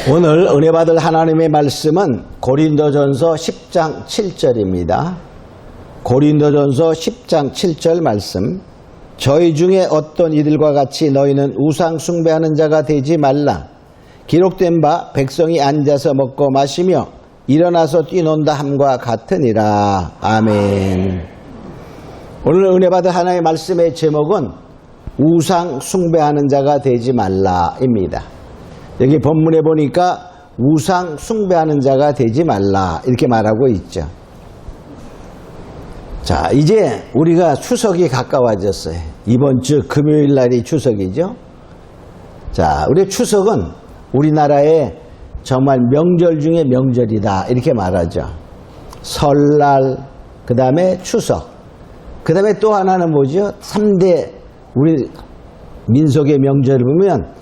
오늘 은혜 받을 하나님의 말씀은 고린도전서 10장 7절입니다. 고린도전서 10장 7절 말씀. 저희 중에 어떤 이들과 같이 너희는 우상 숭배하는 자가 되지 말라. 기록된 바 백성이 앉아서 먹고 마시며 일어나서 뛰논다 함과 같으니라. 아멘. 오늘 은혜 받을 하나님의 말씀의 제목은 우상 숭배하는 자가 되지 말라입니다. 여기 본문에 보니까 우상 숭배하는 자가 되지 말라 이렇게 말하고 있죠. 자, 이제 우리가 추석이 가까워졌어요. 이번 주 금요일 날이 추석이죠. 자, 우리 추석은 우리나라의 정말 명절 중에 명절이다 이렇게 말하죠. 설날, 그 다음에 추석, 그 다음에 또 하나는 뭐죠? 3대 우리 민속의 명절을 보면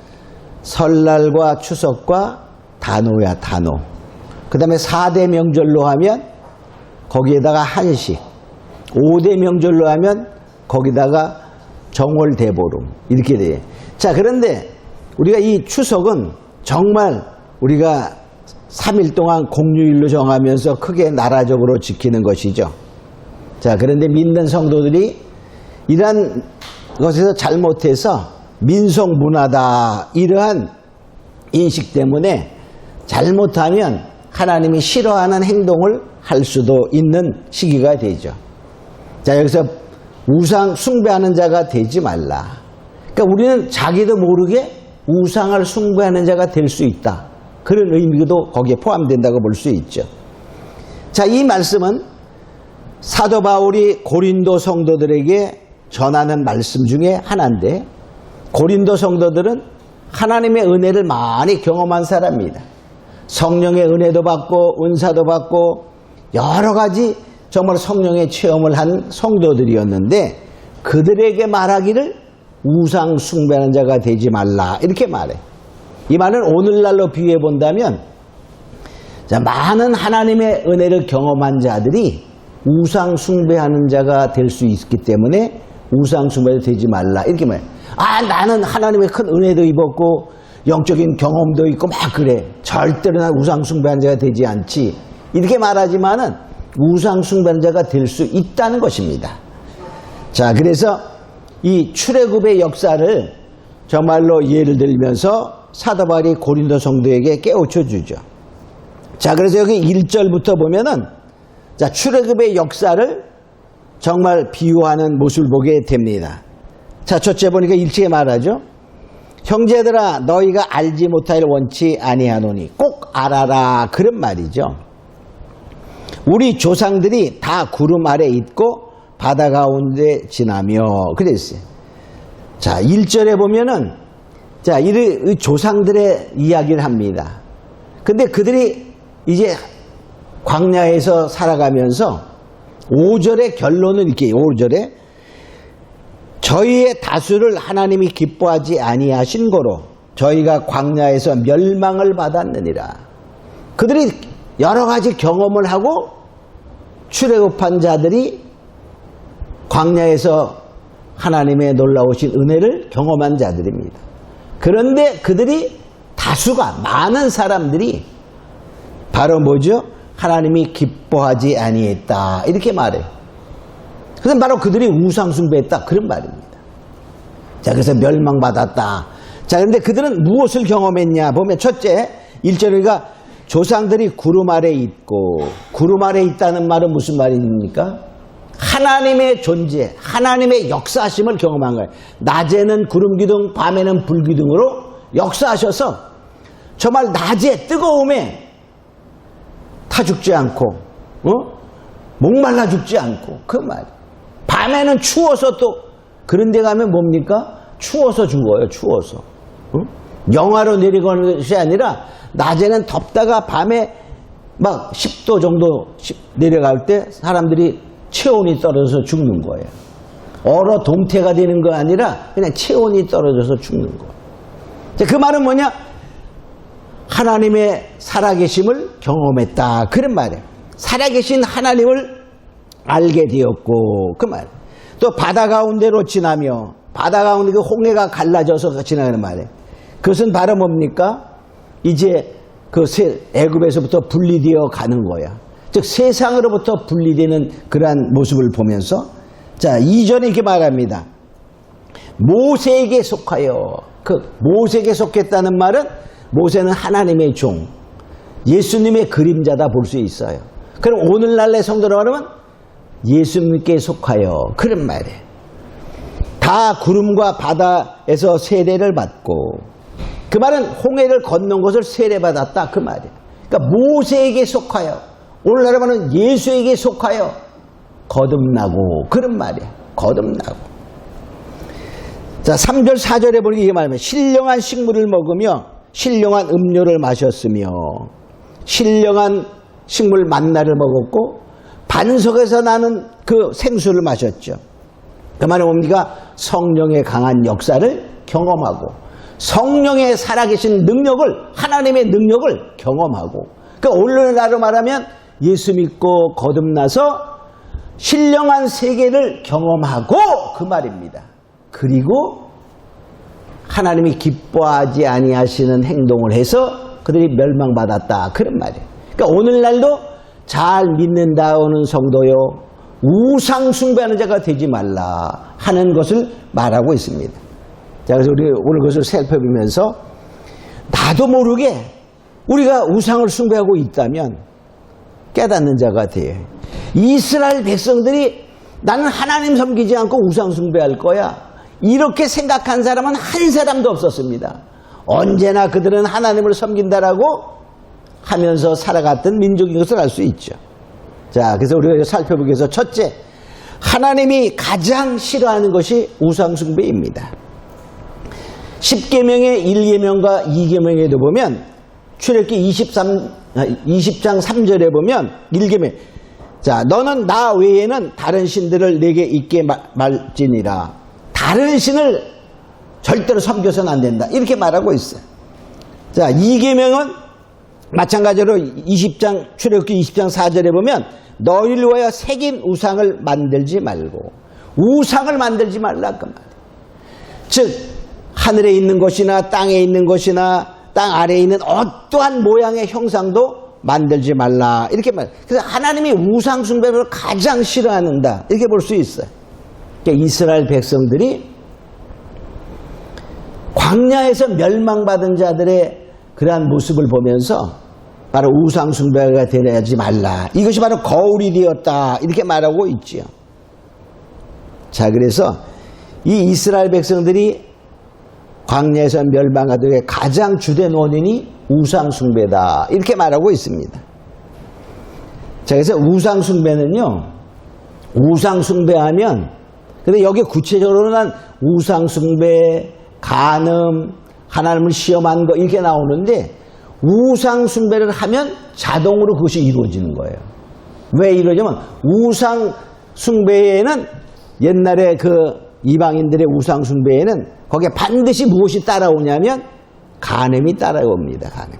설날과 추석과 단오야, 단오. 그 다음에 4대 명절로 하면 거기에다가 한식, 5대 명절로 하면 거기다가 정월대보름 이렇게 돼요. 자, 그런데 우리가 이 추석은 정말 우리가 3일 동안 공휴일로 정하면서 크게 나라적으로 지키는 것이죠. 자, 그런데 믿는 성도들이 이러한 것에서 잘못해서 민속문화다 이러한 인식 때문에 잘못하면 하나님이 싫어하는 행동을 할 수도 있는 시기가 되죠. 자, 여기서 우상 숭배하는 자가 되지 말라. 그러니까 우리는 자기도 모르게 우상을 숭배하는 자가 될 수 있다. 그런 의미도 거기에 포함된다고 볼 수 있죠. 자, 이 말씀은 사도 바울이 고린도 성도들에게 전하는 말씀 중에 하나인데, 고린도 성도들은 하나님의 은혜를 많이 경험한 사람입니다. 성령의 은혜도 받고 은사도 받고 여러 가지 정말 성령의 체험을 한 성도들이었는데, 그들에게 말하기를 우상 숭배하는 자가 되지 말라 이렇게 말해. 이 말은 오늘날로 비유해 본다면, 자, 많은 하나님의 은혜를 경험한 자들이 우상 숭배하는 자가 될 수 있기 때문에 우상 숭배가 되지 말라 이렇게 말해. 아, 나는 하나님의 큰 은혜도 입었고 영적인 경험도 있고 막 그래. 절대로 난 우상 숭배하는 자가 되지 않지. 이렇게 말하지만은 우상 숭배하는 자가 될 수 있다는 것입니다. 자, 그래서 이 출애굽의 역사를 정말로 예를 들면서 사도 바울이 고린도 성도에게 깨우쳐 주죠. 자, 그래서 여기 1절부터 보면은, 자, 출애굽의 역사를 정말 비유하는 모습을 보게 됩니다. 자, 첫째 보니까 일찍이 말하죠. 형제들아, 너희가 알지 못하기를 원치 아니하노니 꼭 알아라 그런 말이죠. 우리 조상들이 다 구름 아래 있고 바다 가운데 지나며 그랬어요. 자, 1절에 보면은, 자, 이 조상들의 이야기를 합니다. 근데 그들이 이제 광야에서 살아가면서 5절의 결론은 이렇게, 5절에 저희의 다수를 하나님이 기뻐하지 아니하신 거로 저희가 광야에서 멸망을 받았느니라. 그들이 여러 가지 경험을 하고 출애굽한 자들이 광야에서 하나님의 놀라우신 은혜를 경험한 자들입니다. 그런데 그들이 다수가, 많은 사람들이 바로 뭐죠? 하나님이 기뻐하지 아니했다 이렇게 말해요. 그래서 바로 그들이 우상 숭배했다 그런 말입니다. 자, 그래서 멸망받았다. 자, 그런데 그들은 무엇을 경험했냐 보면, 첫째 1절이가 조상들이 구름 아래 있고, 구름 아래 있다는 말은 무슨 말입니까? 하나님의 존재, 하나님의 역사하심을 경험한 거예요. 낮에는 구름 기둥, 밤에는 불 기둥으로 역사하셔서 정말 낮에 뜨거움에 타 죽지 않고, 목말라 죽지 않고, 그 말. 밤에는 추워서 또 그런 데 가면 뭡니까? 추워서 죽어요. 추워서. 영하로 내려가는 것이 아니라 낮에는 덥다가 밤에 막 10도 정도 내려갈 때 사람들이 체온이 떨어져서 죽는 거예요. 얼어 동태가 되는 거 아니라 그냥 체온이 떨어져서 죽는 거예요. 그 말은 뭐냐? 하나님의 살아계심을 경험했다 그런 말이에요. 살아계신 하나님을 알게 되었고, 그 말. 또 바다 가운데로 지나며, 바다 가운데 그 홍해가 갈라져서 지나가는 말이에요. 그것은 바로 뭡니까? 이제 애굽에서부터 분리되어 가는 거야. 즉 세상으로부터 분리되는 그러한 모습을 보면서 자, 이전에 이렇게 말합니다. 모세에게 속하여. 모세에게 속했다는 말은 모세는 하나님의 종, 예수님의 그림자다 볼 수 있어요. 그럼 오늘날의 성도라고 하면 예수님께 속하여 그런 말이에요. 다 구름과 바다에서 세례를 받고, 그 말은 홍해를 건넌 것을 세례받았다 그 말이에요. 그러니까 모세에게 속하여, 오늘날 말은 예수에게 속하여 거듭나고 그런 말이에요. 거듭나고. 자, 3절 4절에 보니 이게 말하면 신령한 식물을 먹으며 신령한 음료를 마셨으며, 신령한 식물 만나를 먹었고 반석에서 나는 그 생수를 마셨죠. 그 말은 뭡니까? 성령의 강한 역사를 경험하고 성령의 살아계신 능력을, 하나님의 능력을 경험하고, 그러니까 오늘날로 말하면 예수 믿고 거듭나서 신령한 세계를 경험하고 그 말입니다. 그리고 하나님이 기뻐하지 아니하시는 행동을 해서 그들이 멸망받았다 그런 말이에요. 그러니까 오늘날도 잘 믿는다오는 성도요, 우상 숭배하는 자가 되지 말라 하는 것을 말하고 있습니다. 자, 그래서 우리 오늘 그것을 살펴보면서 나도 모르게 우리가 우상을 숭배하고 있다면 깨닫는 자가 돼. 이스라엘 백성들이 나는 하나님 섬기지 않고 우상 숭배할 거야, 이렇게 생각한 사람은 한 사람도 없었습니다. 언제나 그들은 하나님을 섬긴다라고 하면서 살아갔던 민족인 것을 알 수 있죠. 자, 그래서 우리가 살펴보기 위해서 첫째, 하나님이 가장 싫어하는 것이 우상 숭배입니다. 10계명의 1계명과 2계명에도 보면 출애굽기 20장 3절에 보면 1계명, 자, 너는 나 외에는 다른 신들을 내게 있게 말지니라. 다른 신을 절대로 섬겨서는 안 된다, 이렇게 말하고 있어요. 자, 2계명은 마찬가지로 출애굽기 20장 4절에 보면 너희를 위하여 새긴 우상을 만들지 말고, 우상을 만들지 말라 그 말이에요. 즉 하늘에 있는 것이나 땅에 있는 것이나 땅 아래에 있는 어떠한 모양의 형상도 만들지 말라 이렇게 말. 그래서 하나님이 우상 숭배를 가장 싫어하는다 이렇게 볼 수 있어요. 그러니까 이스라엘 백성들이 광야에서 멸망받은 자들의 그러한 모습을 보면서 바로 우상 숭배가 되지 말라, 이것이 바로 거울이 되었다 이렇게 말하고 있지요. 자, 그래서 이 이스라엘 백성들이 광야에서 멸망하던 가장 주된 원인이 우상 숭배다 이렇게 말하고 있습니다. 자, 그래서 우상 숭배는요, 우상 숭배하면, 근데 여기 구체적으로는 우상 숭배, 간음, 하나님을 시험한 거 이렇게 나오는데, 우상 숭배를 하면 자동으로 그것이 이루어지는 거예요. 왜 이러냐면 우상 숭배에는, 옛날에 그 이방인들의 우상 숭배에는 거기에 반드시 무엇이 따라오냐면 간음이 따라옵니다. 간음.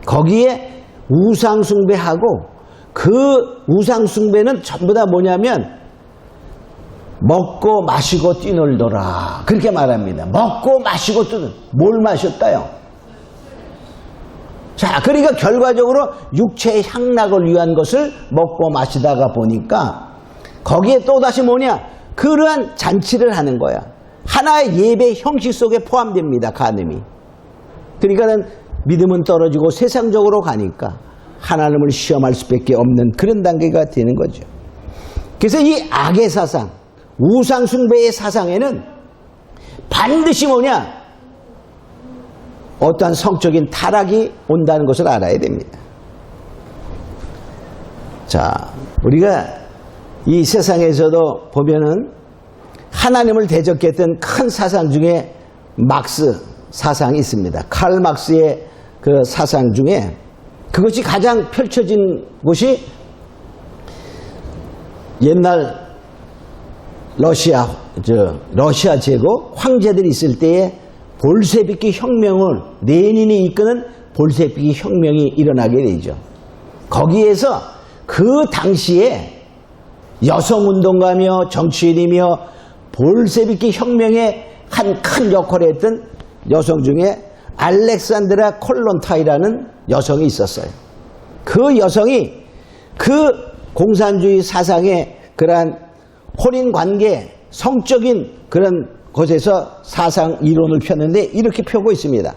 거기에 우상 숭배하고, 그 우상 숭배는 전부 다 뭐냐면 먹고 마시고 뛰놀더라 그렇게 말합니다. 먹고 마시고 뛰놀, 뭘 마셨다요? 자, 그러니까 결과적으로 육체의 향락을 위한 것을 먹고 마시다가 보니까 거기에 또다시 뭐냐, 그러한 잔치를 하는 거야. 하나의 예배 형식 속에 포함됩니다, 간음이. 그러니까는 믿음은 떨어지고 세상적으로 가니까 하나님을 시험할 수밖에 없는 그런 단계가 되는 거죠. 그래서 이 악의 사상, 우상 숭배의 사상에는 반드시 뭐냐, 어떠한 성적인 타락이 온다는 것을 알아야 됩니다. 자, 우리가 이 세상에서도 보면은 하나님을 대적했던 큰 사상 중에 막스 사상이 있습니다. 칼 막스의 그 사상 중에 그것이 가장 펼쳐진 곳이 옛날 러시아 제국 황제들이 있을 때에 볼셰비키 혁명을, 레닌이 이끄는 볼셰비키 혁명이 일어나게 되죠. 거기에서 그 당시에 여성운동가며 정치인이며 볼셰비키 혁명에 한 큰 역할을 했던 여성 중에 알렉산드라 콜론타이라는 여성이 있었어요. 그 여성이 그 공산주의 사상의 그러한 혼인관계, 성적인 그런 곳에서 사상 이론을 폈는데 이렇게 펴고 있습니다.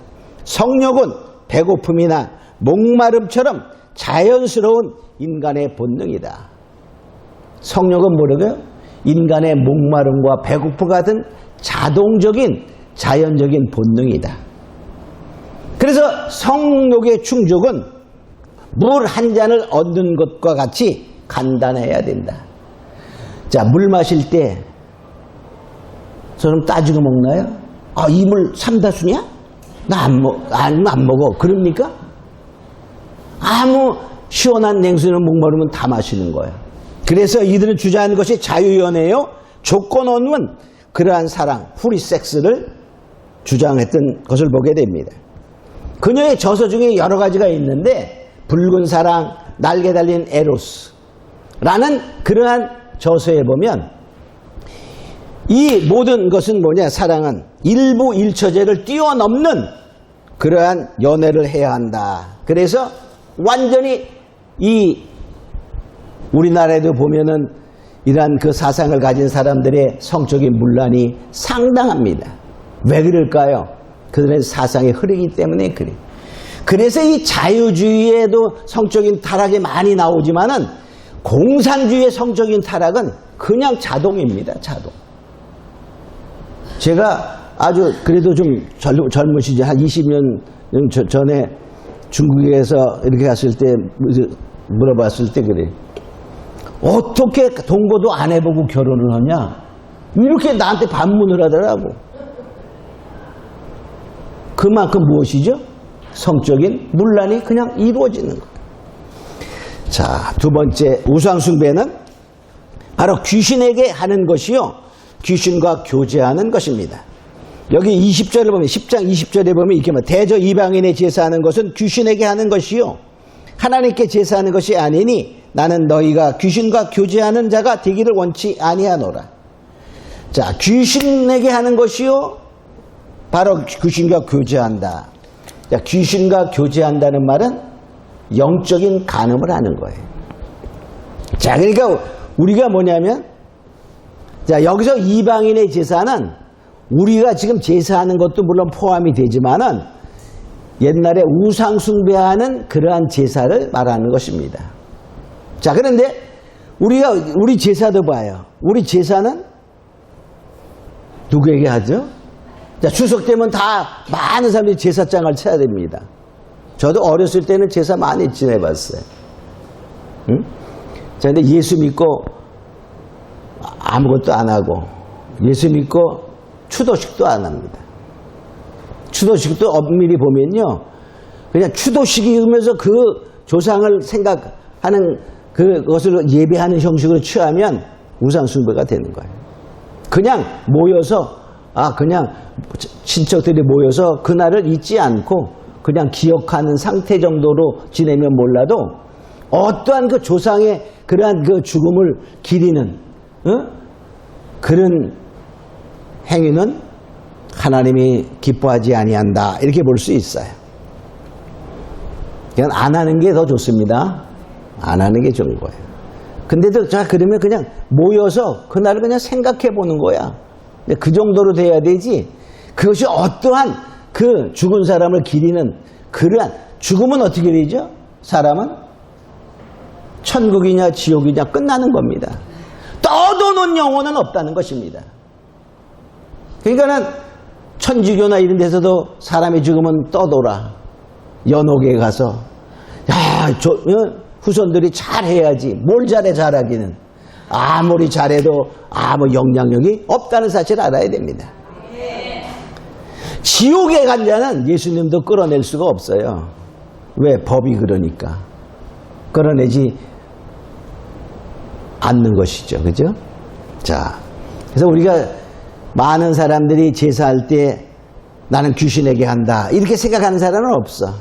성욕은 배고픔이나 목마름처럼 자연스러운 인간의 본능이다. 성욕은 뭐라고요? 인간의 목마름과 배고픔 같은 자동적인 자연적인 본능이다. 그래서 성욕의 충족은 물 한 잔을 얻는 것과 같이 간단해야 된다. 자, 물 마실 때 저는 따지고 먹나요? 아, 이 물 삼다수냐? 나 안 먹어. 그럽니까? 아무 시원한 냉수는 목마르면 다 마시는 거예요. 그래서 이들은 주장하는 것이 자유연애요. 조건 없는 그러한 사랑, 프리섹스를 주장했던 것을 보게 됩니다. 그녀의 저서 중에 여러 가지가 있는데 붉은 사랑, 날개 달린 에로스라는 그러한 저서에 보면 이 모든 것은 뭐냐? 사랑은 일부 일처제를 뛰어넘는 그러한 연애를 해야 한다. 그래서 완전히 이 우리나라에도 보면은 이러한 그 사상을 가진 사람들의 성적인 문란이 상당합니다. 왜 그럴까요? 그들의 사상이 흐르기 때문에 그래. 그래서 이 자유주의에도 성적인 타락이 많이 나오지만은 공산주의의 성적인 타락은 그냥 자동입니다. 자동. 제가 아주 그래도 좀 젊으시죠. 한 20년 전에 중국에서 이렇게 갔을 때 물어봤을 때 그래. 어떻게 동거도 안 해보고 결혼을 하냐? 이렇게 나한테 반문을 하더라고. 그만큼 무엇이죠? 성적인 문란이 그냥 이루어지는 거예요. 자, 두 번째 우상숭배는 바로 귀신에게 하는 것이요. 귀신과 교제하는 것입니다. 여기 20절을 보면 10장 20절에 보면 이렇게 말합니다. 대저 이방인의 제사하는 것은 귀신에게 하는 것이요 하나님께 제사하는 것이 아니니 나는 너희가 귀신과 교제하는 자가 되기를 원치 아니하노라. 자, 귀신에게 하는 것이요 바로 귀신과 교제한다. 자, 귀신과 교제한다는 말은 영적인 간음을 하는 거예요. 자, 그러니까 우리가 뭐냐면 자, 여기서 이방인의 제사는 우리가 지금 제사하는 것도 물론 포함이 되지만은 옛날에 우상 숭배하는 그러한 제사를 말하는 것입니다. 자, 그런데 우리 제사도 봐요. 우리 제사는 누구에게 하죠? 자, 추석 되면 다 많은 사람들이 제사장을 쳐야 됩니다. 저도 어렸을 때는 제사 많이 지내봤어요. 응? 자, 근데 예수 믿고 아무것도 안 하고 예수 믿고 추도식도 안 합니다. 추도식도 엄밀히 보면요, 그냥 추도식이면서 그 조상을 생각하는 그것을 예배하는 형식으로 취하면 우상숭배가 되는 거예요. 그냥 모여서 그냥 친척들이 모여서 그날을 잊지 않고 그냥 기억하는 상태 정도로 지내면 몰라도 어떠한 그 조상의 그러한 그 죽음을 기리는 그런 행위는 하나님이 기뻐하지 아니한다. 이렇게 볼 수 있어요. 그냥 안 하는 게 더 좋습니다. 안 하는 게 좋은 거예요. 근데도 자, 그러면 그냥 모여서 그날을 그냥 생각해 보는 거야. 그 정도로 돼야 되지. 그것이 어떠한 그 죽은 사람을 기리는 그러한 죽음은 어떻게 되죠? 사람은 천국이냐 지옥이냐 끝나는 겁니다. 떠도는 영혼은 없다는 것입니다. 그러니까는 천주교나 이런 데서도 사람이 죽으면 떠돌아. 연옥에 가서 후손들이 잘해야지. 뭘 잘해 잘하기는. 아무리 잘해도 아무 영향력이 없다는 사실을 알아야 됩니다. 지옥에 간 자는 예수님도 끌어낼 수가 없어요. 왜? 법이 그러니까. 끌어내지 않는 것이죠. 그죠? 자, 그래서 우리가 많은 사람들이 제사할 때 나는 귀신에게 한다 이렇게 생각하는 사람은 없어.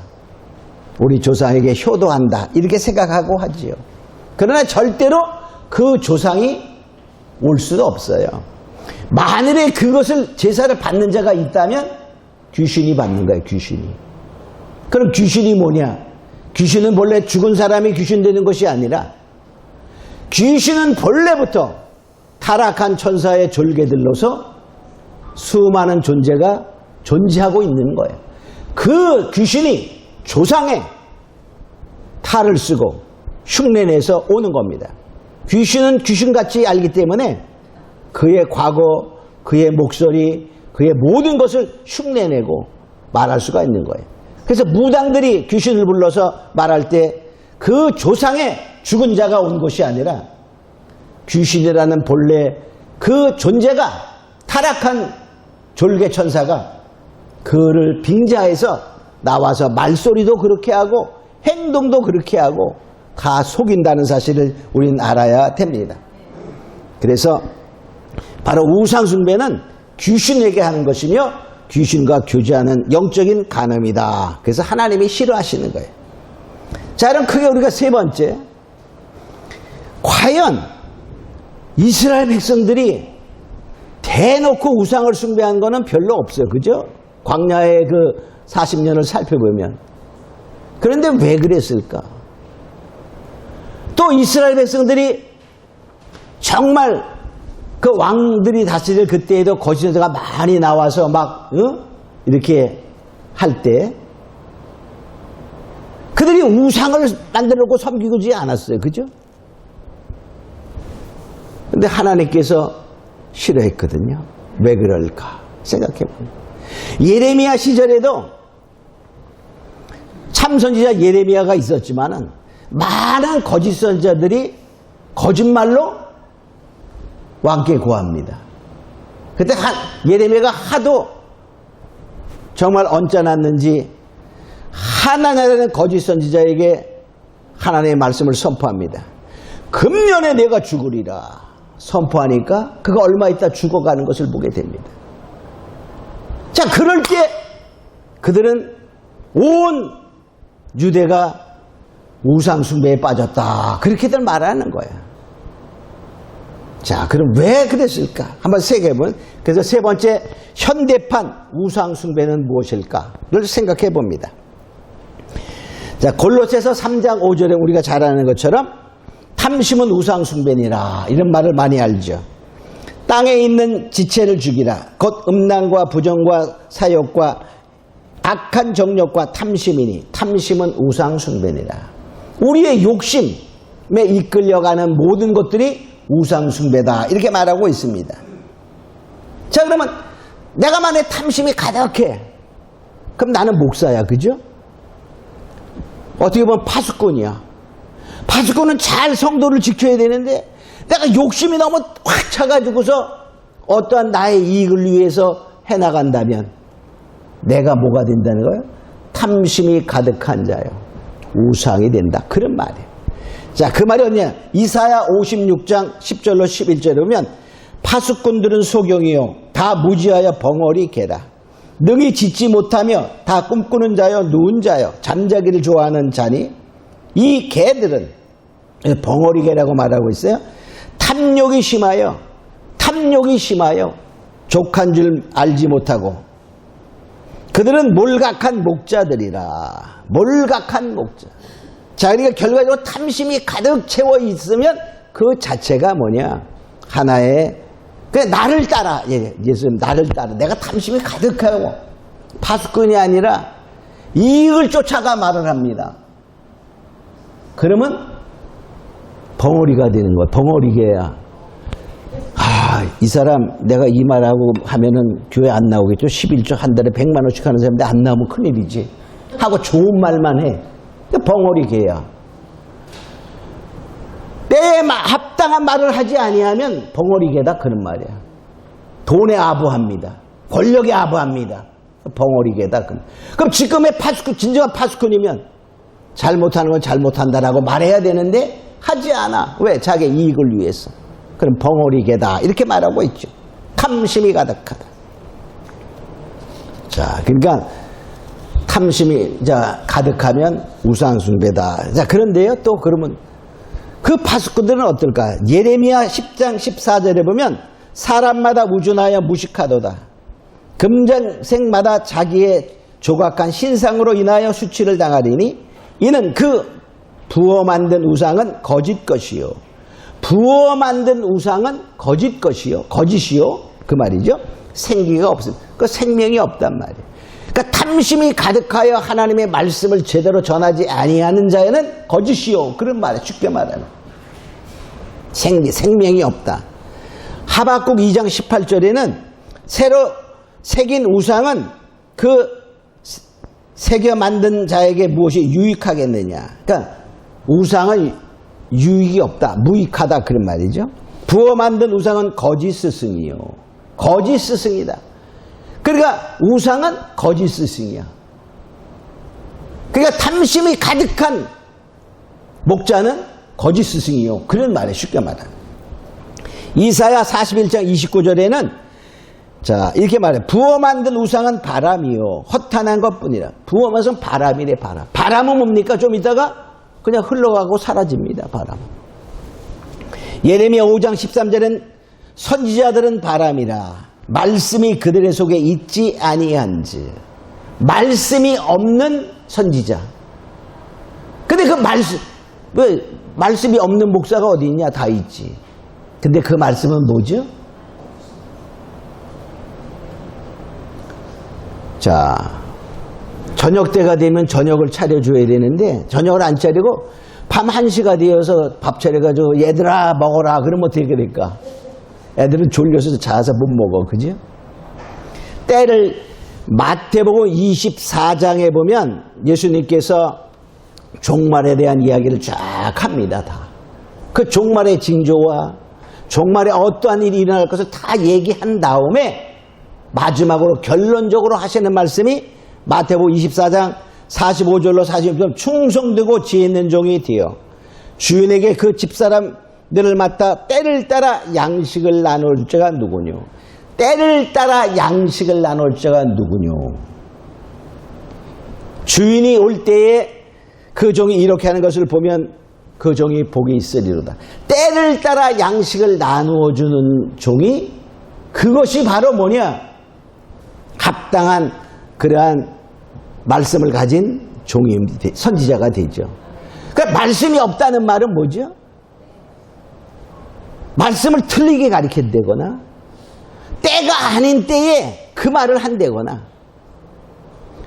우리 조상에게 효도한다 이렇게 생각하고 하지요. 그러나 절대로 그 조상이 올 수도 없어요. 만일에 그것을 제사를 받는 자가 있다면 귀신이 받는 거예요, 귀신이. 그럼 귀신이 뭐냐? 귀신은 본래 죽은 사람이 귀신 되는 것이 아니라 귀신은 본래부터 타락한 천사의 졸개들로서 수많은 존재가 존재하고 있는 거예요. 그 귀신이 조상의 탈을 쓰고 흉내내서 오는 겁니다. 귀신은 귀신같이 알기 때문에 그의 과거, 그의 목소리, 그의 모든 것을 흉내내고 말할 수가 있는 거예요. 그래서 무당들이 귀신을 불러서 말할 때 그 조상의 죽은 자가 온 것이 아니라 귀신이라는 본래 그 존재가 타락한 졸개 천사가 그를 빙자해서 나와서 말소리도 그렇게 하고 행동도 그렇게 하고 다 속인다는 사실을 우리는 알아야 됩니다. 그래서 바로 우상숭배는 귀신에게 하는 것이며 귀신과 교제하는 영적인 간음이다. 그래서 하나님이 싫어하시는 거예요. 자, 그럼 크게 우리가 세 번째, 과연 이스라엘 백성들이 대놓고 우상을 숭배한 거는 별로 없어요. 그죠? 광야의 그 40년을 살펴보면. 그런데 왜 그랬을까? 또 이스라엘 백성들이 정말 그 왕들이 다스릴 그때에도 거짓자가 많이 나와서 막 이렇게 할 때 그들이 우상을 만들어 놓고 섬기지 않았어요. 그죠? 근데 하나님께서 싫어했거든요. 왜 그럴까? 생각해보면 예레미야 시절에도 참선지자 예레미야가 있었지만은 많은 거짓 선지자들이 거짓말로 왕께 고합니다. 그때 예레미야가 하도 정말 언짢았는지 하나님의 거짓 선지자에게 하나님의 말씀을 선포합니다. 금년에 내가 죽으리라 선포하니까 그가 얼마 있다 죽어가는 것을 보게 됩니다. 자, 그럴 때 그들은 온 유대가 우상숭배에 빠졌다. 그렇게들 말하는 거예요. 자, 그럼 왜 그랬을까? 한번 생각해보면, 그래서 세 번째, 현대판 우상숭배는 무엇일까를 생각해 봅니다. 자, 골로새서 3장 5절에 우리가 잘 아는 것처럼 탐심은 우상숭배니라 이런 말을 많이 알죠. 땅에 있는 지체를 죽이라. 곧 음란과 부정과 사욕과 악한 정욕과 탐심이니 탐심은 우상숭배니라. 우리의 욕심에 이끌려가는 모든 것들이 우상숭배다 이렇게 말하고 있습니다. 자, 그러면 내가 만약에 탐심이 가득해, 그럼 나는 목사야. 그죠? 어떻게 보면 파수꾼이야. 파수꾼은 잘 성도를 지켜야 되는데 내가 욕심이 너무 확 차가지고서 어떠한 나의 이익을 위해서 해나간다면 내가 뭐가 된다는 거예요? 탐심이 가득한 자요. 우상이 된다. 그런 말이에요. 자, 그 말이 어디냐? 이사야 56장 10절로 11절에 보면 파수꾼들은 소경이요 다 무지하여 벙어리 개라. 능히 짓지 못하며 다 꿈꾸는 자요 누운 자요 잠자기를 좋아하는 자니 이 개들은 벙어리 개라고 말하고 있어요. 탐욕이 심하여 족한 줄 알지 못하고 그들은 몰각한 목자들이라. 몰각한 목자. 자, 그러니까 결과적으로 탐심이 가득 채워 있으면 그 자체가 뭐냐? 하나의 나를 따라. 예수님 나를 따라. 내가 탐심이 가득하고 파수꾼이 아니라 이익을 쫓아가 말을 합니다. 그러면 벙어리가 되는 거야. 벙어리개야. 이 사람 내가 이 말하고 하면은 교회 안 나오겠죠. 11조 한 달에 100만 원씩 하는 사람인데 안 나오면 큰일이지 하고 좋은 말만 해. 벙어리개야. 때에 합당한 말을 하지 아니하면 벙어리개다 그런 말이야. 돈에 아부합니다. 권력에 아부합니다. 벙어리개다. 그럼 지금의 파수꾼, 진정한 파수꾼이면 잘못하는 건 잘못한다라고 말해야 되는데 하지 않아. 왜? 자기 이익을 위해서. 그럼 벙어리개다 이렇게 말하고 있죠. 탐심이 가득하다. 자, 그러니까 탐심이 가득하면 우상숭배다. 자, 그런데요, 또 그러면 그 파수꾼들은 어떨까? 예레미야 10장 14절에 보면 사람마다 우준하여 무식하도다. 금전생마다 자기의 조각한 신상으로 인하여 수치를 당하리니 이는 그 부어 만든 우상은 거짓 것이요. 부어 만든 우상은 거짓 것이요. 거짓이요. 그 말이죠. 생기가 없습니다. 그 생명이 없단 말이에요. 그러니까 탐심이 가득하여 하나님의 말씀을 제대로 전하지 아니하는 자에는 거짓이요. 그런 말이에요. 쉽게 말하면. 생명이 없다. 하박국 2장 18절에는 새로 새긴 우상은 그 새겨 만든 자에게 무엇이 유익하겠느냐. 그러니까 우상은 유익이 없다. 무익하다. 그런 말이죠. 부어 만든 우상은 거짓 스승이요. 거짓 스승이다. 그러니까 우상은 거짓 스승이야. 그러니까 탐심이 가득한 목자는 거짓 스승이요. 그런 말이에요. 쉽게 말하면. 이사야 41장 29절에는 자 이렇게 말해. 부어 만든 우상은 바람이요. 허탄한 것뿐이라. 부어만은 바람이래. 바람. 바람은 뭡니까? 좀 있다가 그냥 흘러가고 사라집니다. 바람. 예레미야 5장 13절엔 선지자들은 바람이라. 말씀이 그들의 속에 있지 아니한지. 말씀이 없는 선지자. 근데 그 말씀이 없는 목사가 어디 있냐? 다 있지. 근데 그 말씀은 뭐죠? 자, 저녁 때가 되면 저녁을 차려줘야 되는데 저녁을 안 차리고 밤 1시가 되어서 밥 차려가지고 얘들아 먹어라. 그러면 어떻게 될까? 애들은 졸려서 자서 못 먹어. 그죠? 때를 마태복음 24장에 보면 예수님께서 종말에 대한 이야기를 쫙 합니다. 다. 그 종말의 징조와 종말에 어떠한 일이 일어날 것을 다 얘기한 다음에 마지막으로 결론적으로 하시는 말씀이 마태복음 24장 45절로 46절 충성되고 지혜 있는 종이 되어 주인에게 그 집사람들을 맡아 때를 따라 양식을 나눌 자가 누구뇨. 때를 따라 양식을 나눌 자가 누구뇨. 주인이 올 때에 그 종이 이렇게 하는 것을 보면 그 종이 복이 있으리로다. 때를 따라 양식을 나누어 주는 종이 그것이 바로 뭐냐? 합당한 그러한 말씀을 가진 종이 선지자가 되죠. 그러니까 말씀이 없다는 말은 뭐죠? 말씀을 틀리게 가르친다거나 때가 아닌 때에 그 말을 한다거나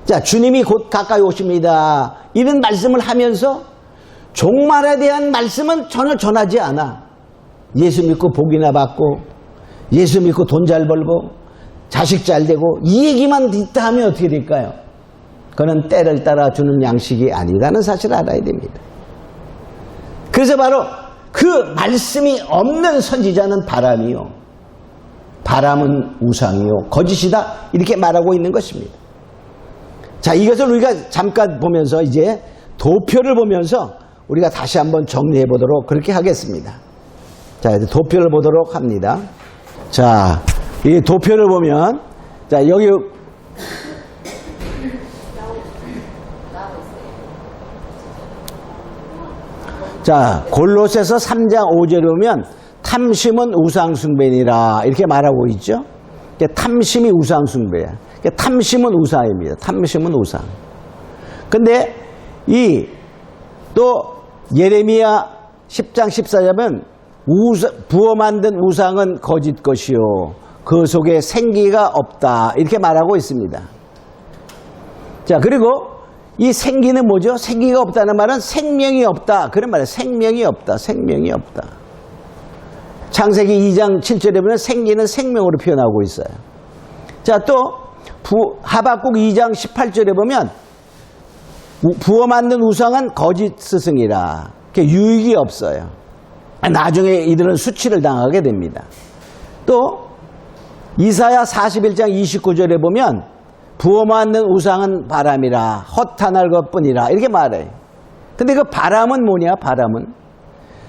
자 주님이 곧 가까이 오십니다. 이런 말씀을 하면서 종말에 대한 말씀은 전혀 전하지 않아. 예수 믿고 복이나 받고 예수 믿고 돈 잘 벌고 자식 잘 되고 이 얘기만 있다 하면 어떻게 될까요? 그는 때를 따라 주는 양식이 아니라는 사실을 알아야 됩니다. 그래서 바로 그 말씀이 없는 선지자는 바람이요. 바람은 우상이요. 거짓이다. 이렇게 말하고 있는 것입니다. 자, 이것을 우리가 잠깐 보면서 이제 도표를 보면서 우리가 다시 한번 정리해 보도록 그렇게 하겠습니다. 자, 이제 도표를 보도록 합니다. 자, 이 도표를 보면 자, 여기 자, 골로새서 3장 5절에 보면 탐심은 우상숭배니라 이렇게 말하고 있죠. 탐심이 우상숭배야. 탐심은 우상입니다. 탐심은 우상. 근데 이 또 예레미야 10장 14절은 부어 만든 우상은 거짓 것이요 그 속에 생기가 없다 이렇게 말하고 있습니다. 자, 그리고 이 생기는 뭐죠? 생기가 없다는 말은 생명이 없다 그런 말이에요. 생명이 없다. 생명이 없다. 창세기 2장 7절에 보면 생기는 생명으로 표현하고 있어요. 자, 또 하박국 2장 18절에 보면 부어 만든 우상은 거짓 스승이라 유익이 없어요. 나중에 이들은 수치를 당하게 됩니다. 또 이사야 41장 29절에 보면 부어 만든 우상은 바람이라 허탄할 것뿐이라 이렇게 말해요. 근데 그 바람은 뭐냐? 바람은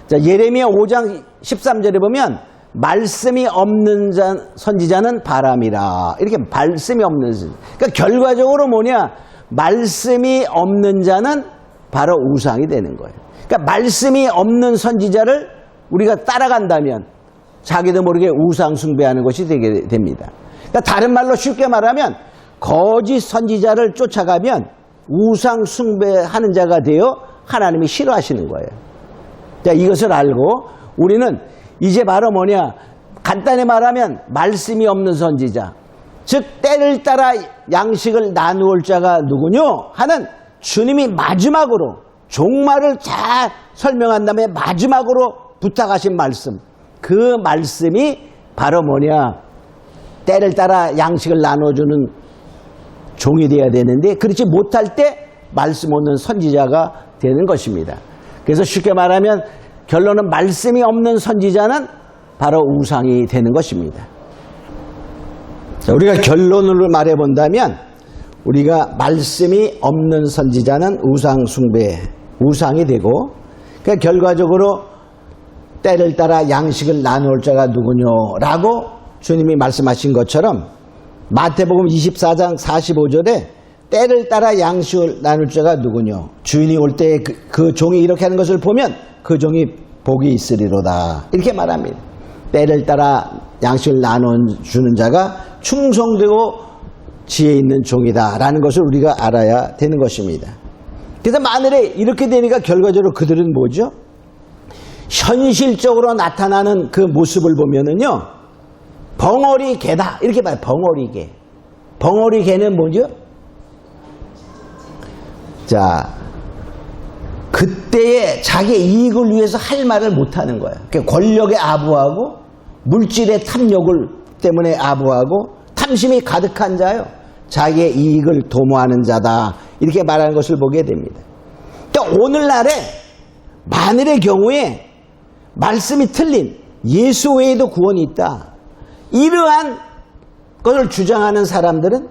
자, 예레미야 5장 13절에 보면 말씀이 없는 선지자는 바람이라 이렇게 말씀이 없는 선지자. 그러니까 결과적으로 뭐냐? 말씀이 없는 자는 바로 우상이 되는 거예요. 그러니까 말씀이 없는 선지자를 우리가 따라간다면 자기도 모르게 우상 숭배하는 것이 되게 됩니다. 그러니까 다른 말로 쉽게 말하면 거짓 선지자를 쫓아가면 우상 숭배하는 자가 되어 하나님이 싫어하시는 거예요. 자, 이것을 알고 우리는 이제 바로 뭐냐, 간단히 말하면 말씀이 없는 선지자, 즉 때를 따라 양식을 나누을 자가 누구뇨 하는 주님이 마지막으로 종말을 잘 설명한 다음에 마지막으로 부탁하신 말씀, 그 말씀이 바로 뭐냐, 때를 따라 양식을 나눠주는 종이 되어야 되는데 그렇지 못할 때 말씀 없는 선지자가 되는 것입니다. 그래서 쉽게 말하면 결론은 말씀이 없는 선지자는 바로 우상이 되는 것입니다. 자, 우리가 결론으로 말해본다면 우리가 말씀이 없는 선지자는 우상 숭배, 우상이 되고, 그러니까 결과적으로 때를 따라 양식을 나눌 자가 누구뇨라고 주님이 말씀하신 것처럼 마태복음 24장 45절에 때를 따라 양식을 나눌 자가 누구뇨, 주인이 올 때 그 종이 이렇게 하는 것을 보면 그 종이 복이 있으리로다, 이렇게 말합니다. 때를 따라 양식을 나눠주는 자가 충성되고 지혜 있는 종이다 라는 것을 우리가 알아야 되는 것입니다. 그래서 만일에 이렇게 되니까 결과적으로 그들은 뭐죠? 현실적으로 나타나는 그 모습을 보면은요, 벙어리 개다 이렇게 봐요. 벙어리 개. 벙어리 개는 뭐죠? 자, 그때에 자기의 이익을 위해서 할 말을 못하는 거예요. 권력에 아부하고 물질의 탐욕을 때문에 아부하고 탐심이 가득한 자요, 자기의 이익을 도모하는 자다, 이렇게 말하는 것을 보게 됩니다. 또 오늘날에 만일의 경우에 말씀이 틀린 예수 외에도 구원이 있다, 이러한 것을 주장하는 사람들은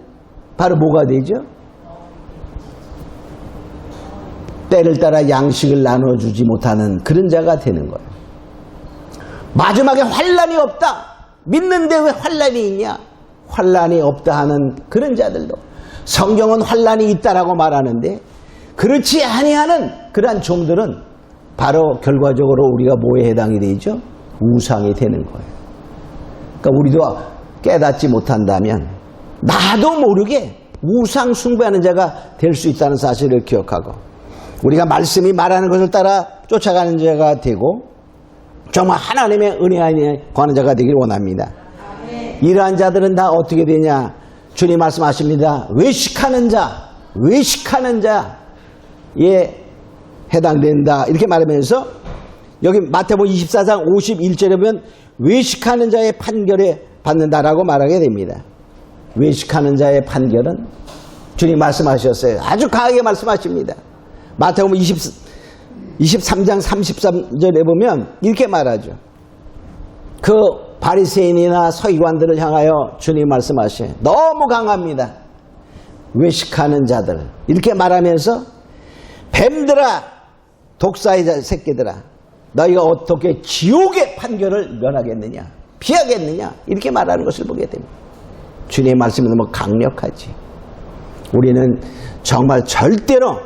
바로 뭐가 되죠? 때를 따라 양식을 나눠주지 못하는 그런 자가 되는 거예요. 마지막에 환난이 없다, 믿는데 왜 환난이 있냐, 환난이 없다 하는 그런 자들도, 성경은 환난이 있다라고 말하는데 그렇지 아니하는 그러한 종들은 바로 결과적으로 우리가 뭐에 해당이 되죠? 우상이 되는 거예요. 그러니까 우리도 깨닫지 못한다면 나도 모르게 우상 숭배하는 자가 될 수 있다는 사실을 기억하고, 우리가 말씀이 말하는 것을 따라 쫓아가는 자가 되고 정말 하나님의 은혜 안에 거하는 자가 되길 원합니다. 이러한 자들은 다 어떻게 되냐, 주님 말씀하십니다. 외식하는 자에 해당된다, 이렇게 말하면서 여기 마태복음 24장 51절에 보면 외식하는 자의 판결에 받는다라고 말하게 됩니다. 외식하는 자의 판결은 주님 말씀하셨어요. 아주 강하게 말씀하십니다. 마태복음 23장 33절에 보면 이렇게 말하죠. 그 바리새인이나 서기관들을 향하여 주님 말씀하셔요. 너무 강합니다. 외식하는 자들, 이렇게 말하면서 뱀들아, 독사의 새끼들아, 너희가 어떻게 지옥의 판결을 면하겠느냐, 피하겠느냐, 이렇게 말하는 것을 보게 됩니다. 주님의 말씀이 너무 강력하지. 우리는 정말 절대로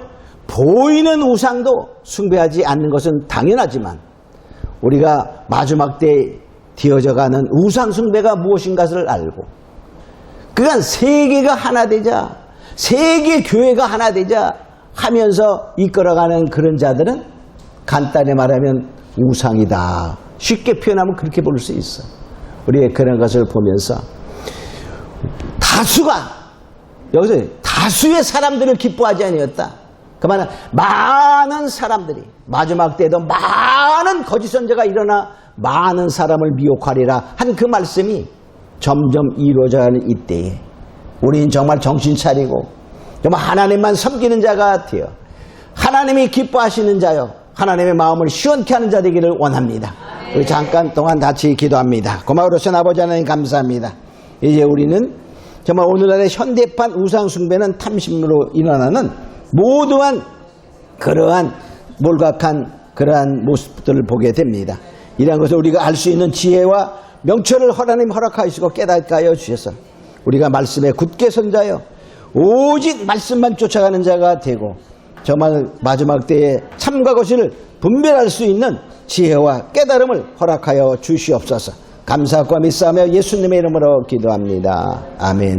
보이는 우상도 숭배하지 않는 것은 당연하지만 우리가 마지막 때에 되어져가는 우상 숭배가 무엇인가를 알고, 그간 세계가 하나 되자, 세계 교회가 하나 되자 하면서 이끌어가는 그런 자들은 간단히 말하면 우상이다, 쉽게 표현하면 그렇게 볼 수 있어. 우리가 그런 것을 보면서 다수가, 여기서 다수의 사람들을 기뻐하지 아니었다, 그 말은 많은 사람들이 마지막 때에도 많은 거짓 선지자가 일어나 많은 사람을 미혹하리라 한 그 말씀이 점점 이루어져가는 이때에 우리는 정말 정신 차리고 정말 하나님만 섬기는 자가 되어 하나님이 기뻐하시는 자요, 하나님의 마음을 시원케 하는 자 되기를 원합니다. 우리 잠깐 동안 같이 기도합니다. 고마우신 아버지 하나님 감사합니다. 이제 우리는 정말 오늘날의 현대판 우상 숭배는 탐심으로 일어나는 모두한 그러한 몰각한 그러한 모습들을 보게 됩니다. 이러한 것을 우리가 알 수 있는 지혜와 명철을 하나님 허락하시고 깨닫게 하여 주셔서 우리가 말씀에 굳게 선자여 오직 말씀만 쫓아가는 자가 되고 정말 마지막 때에 참과 거짓을 분별할 수 있는 지혜와 깨달음을 허락하여 주시옵소서. 감사과 믿사하며 예수님의 이름으로 기도합니다. 아멘.